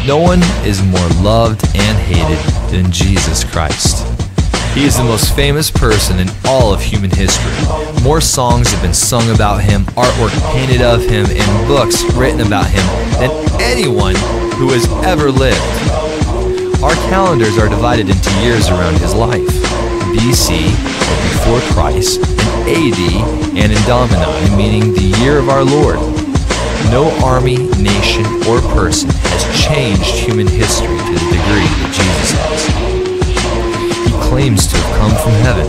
No one is more loved and hated than Jesus Christ. He is the most famous person in all of human history. More songs have been sung about him, artwork painted of him, and books written about him than anyone who has ever lived. Our calendars are divided into years around his life: BC, or before Christ, and AD, and in Domini, meaning the year of our Lord. No army, nation, or person has changed human history to the degree that Jesus has. He claims to have come from heaven,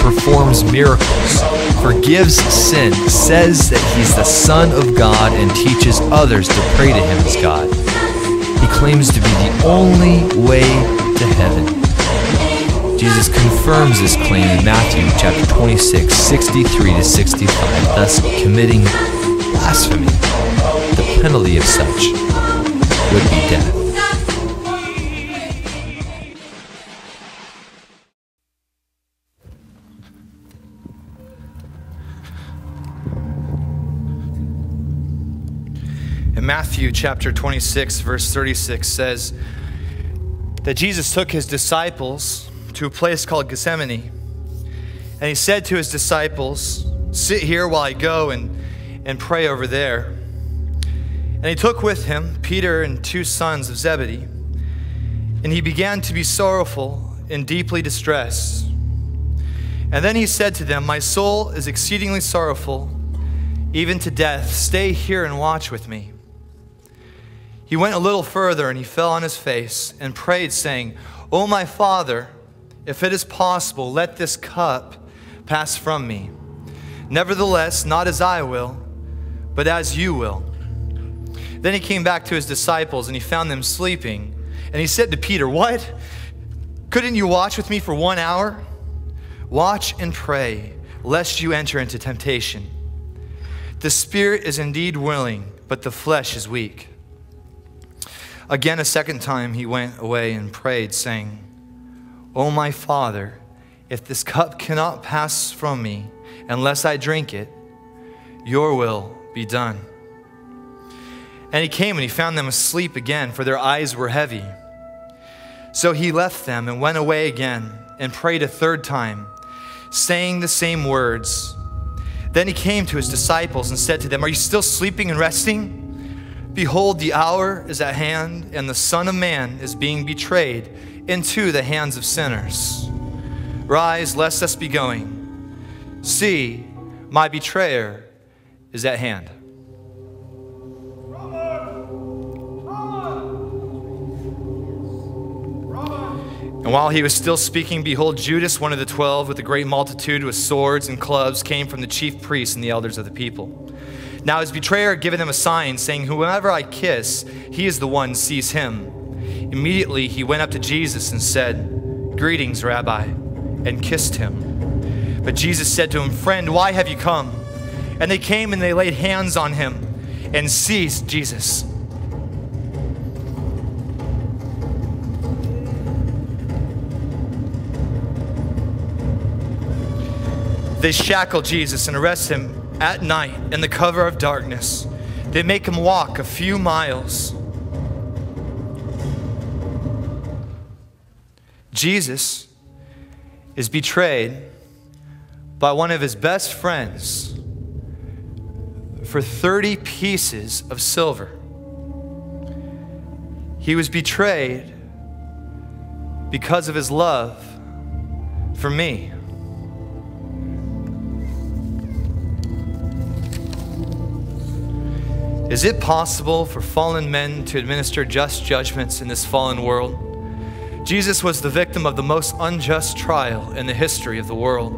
performs miracles, forgives sin, says that he's the Son of God, and teaches others to pray to him as God. He claims to be the only way to heaven. Jesus confirms this claim in Matthew chapter 26, 63 to 65, thus committing blasphemy. The penalty of such would be death. In Matthew chapter 26, verse 36 says that Jesus took his disciples to a place called Gethsemane, and he said to his disciples, "Sit here while I go and pray over there." And he took with him Peter and 2 sons of Zebedee, and he began to be sorrowful and deeply distressed. And then he said to them, "My soul is exceedingly sorrowful, even to death. Stay here and watch with me." He went a little further, and he fell on his face and prayed, saying, "O my Father, if it is possible, let this cup pass from me. Nevertheless, not as I will, but as you will." Then he came back to his disciples, and he found them sleeping. And he said to Peter, "What? Couldn't you watch with me for 1 hour? Watch and pray, lest you enter into temptation. The spirit is indeed willing, but the flesh is weak." Again, a second time he went away and prayed, saying, "O my Father, if this cup cannot pass from me unless I drink it, your will be done." And he came and he found them asleep again, for their eyes were heavy. So he left them and went away again and prayed a third time, saying the same words. Then he came to his disciples and said to them, "Are you still sleeping and resting? Behold, the hour is at hand, and the Son of Man is being betrayed into the hands of sinners. Rise, let us be going. See, my betrayer is at hand." And while he was still speaking, behold, Judas, one of the 12, with a great multitude with swords and clubs, came from the chief priests and the elders of the people. Now his betrayer had given him a sign, saying, "Whoever I kiss, he is the one, seize him." Immediately he went up to Jesus and said, "Greetings, Rabbi," and kissed him. But Jesus said to him, "Friend, why have you come?" And they came and they laid hands on him and seized Jesus. They shackle Jesus and arrest him at night in the cover of darkness. They make him walk a few miles. Jesus is betrayed by one of his best friends for 30 pieces of silver. He was betrayed because of his love for me. Is it possible for fallen men to administer just judgments in this fallen world? Jesus was the victim of the most unjust trial in the history of the world.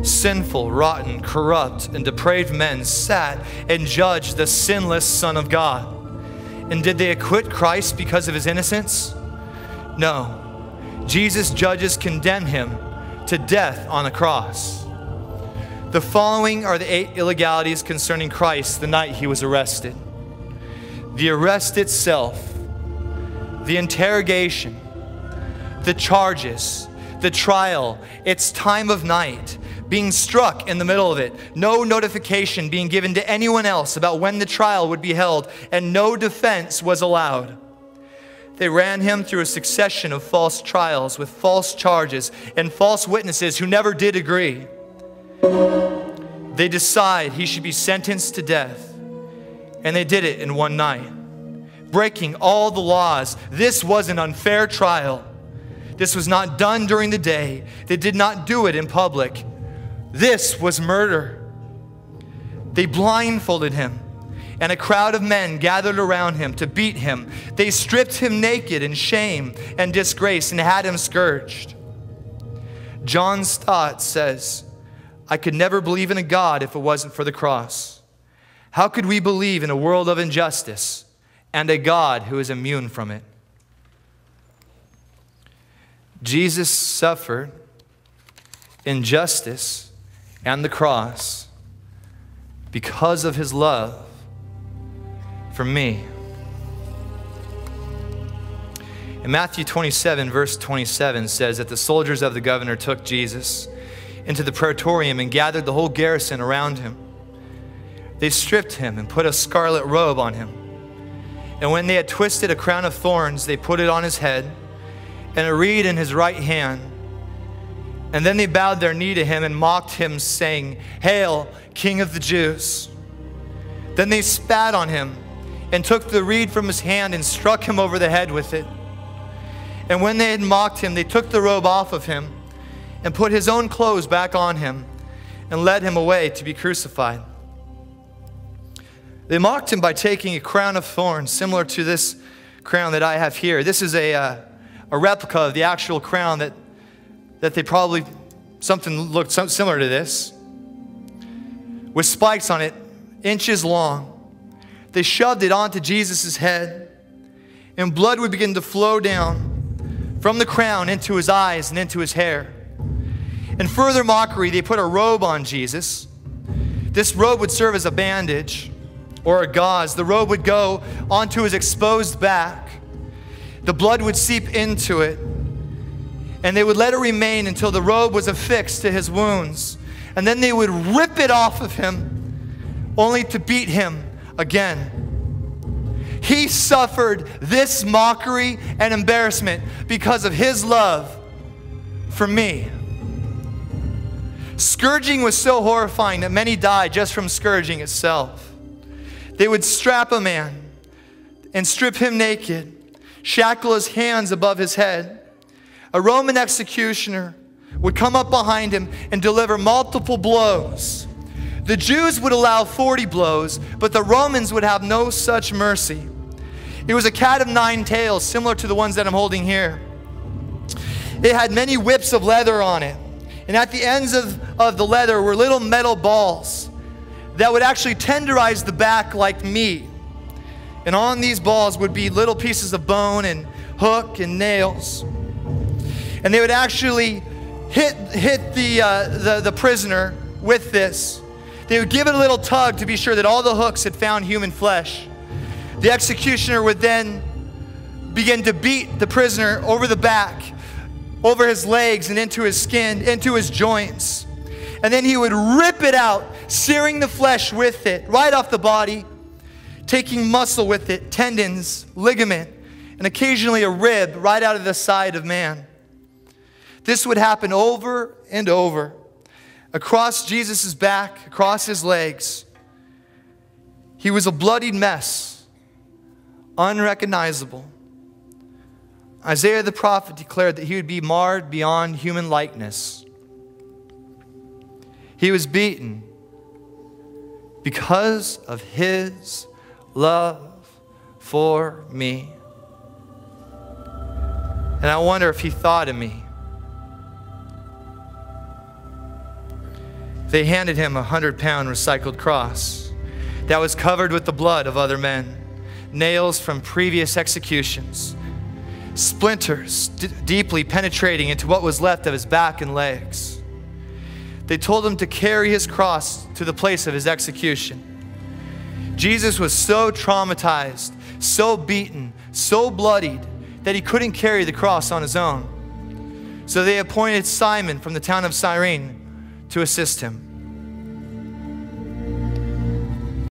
Sinful, rotten, corrupt, and depraved men sat and judged the sinless Son of God. And did they acquit Christ because of his innocence? No, Jesus' judges condemned him to death on the cross. The following are the 8 illegalities concerning Christ the night he was arrested. The arrest itself, the interrogation, the charges, the trial, its time of night, being struck in the middle of it, no notification being given to anyone else about when the trial would be held, and no defense was allowed. They ran him through a succession of false trials with false charges and false witnesses who never did agree. They decide he should be sentenced to death, and they did it in one night, breaking all the laws. This was an unfair trial. This was not done during the day. They did not do it in public. This was murder. They blindfolded him, and a crowd of men gathered around him to beat him. They stripped him naked in shame and disgrace and had him scourged. John Stott says, "I could never believe in a God if it wasn't for the cross. How could we believe in a world of injustice and a God who is immune from it?" Jesus suffered injustice and the cross because of his love for me. In Matthew 27, verse 27 says that the soldiers of the governor took Jesus into the praetorium and gathered the whole garrison around him. They stripped him and put a scarlet robe on him. And when they had twisted a crown of thorns, they put it on his head and a reed in his right hand. And then they bowed their knee to him and mocked him, saying, "Hail, King of the Jews." Then they spat on him and took the reed from his hand and struck him over the head with it. And when they had mocked him, they took the robe off of him and put his own clothes back on him and led him away to be crucified. They mocked him by taking a crown of thorns similar to this crown that I have here. This is a replica of the actual crown that they probably, something looked similar to this, with spikes on it, inches long. They shoved it onto Jesus' head, and blood would begin to flow down from the crown into his eyes and into his hair. In further mockery, they put a robe on Jesus. This robe would serve as a bandage or a gauze. The robe would go onto his exposed back. The blood would seep into it, and they would let it remain until the robe was affixed to his wounds. And then they would rip it off of him, only to beat him again. He suffered this mockery and embarrassment because of his love for me. Scourging was so horrifying that many died just from scourging itself. They would strap a man and strip him naked, shackle his hands above his head. A Roman executioner would come up behind him and deliver multiple blows. The Jews would allow 40 blows, but the Romans would have no such mercy. It was a cat of 9 tails, similar to the ones that I'm holding here. It had many whips of leather on it, and at the ends of the leather were little metal balls that would actually tenderize the back like meat. And on these balls would be little pieces of bone and hook and nails. And they would actually hit the prisoner with this. They would give it a little tug to be sure that all the hooks had found human flesh. The executioner would then begin to beat the prisoner over the back, over his legs and into his skin, into his joints. And then he would rip it out, searing the flesh with it, right off the body, taking muscle with it, tendons, ligament, and occasionally a rib right out of the side of man. This would happen over and over, across Jesus' back, across his legs. He was a bloodied mess, unrecognizable. Isaiah the prophet declared that he would be marred beyond human likeness. He was beaten because of his love for me. And I wonder if he thought of me. They handed him a 100-pound recycled cross that was covered with the blood of other men, nails from previous executions. splinters deeply penetrating into what was left of his back and legs. They told him to carry his cross to the place of his execution. Jesus was so traumatized, so beaten, so bloodied that he couldn't carry the cross on his own. So they appointed Simon from the town of Cyrene to assist him.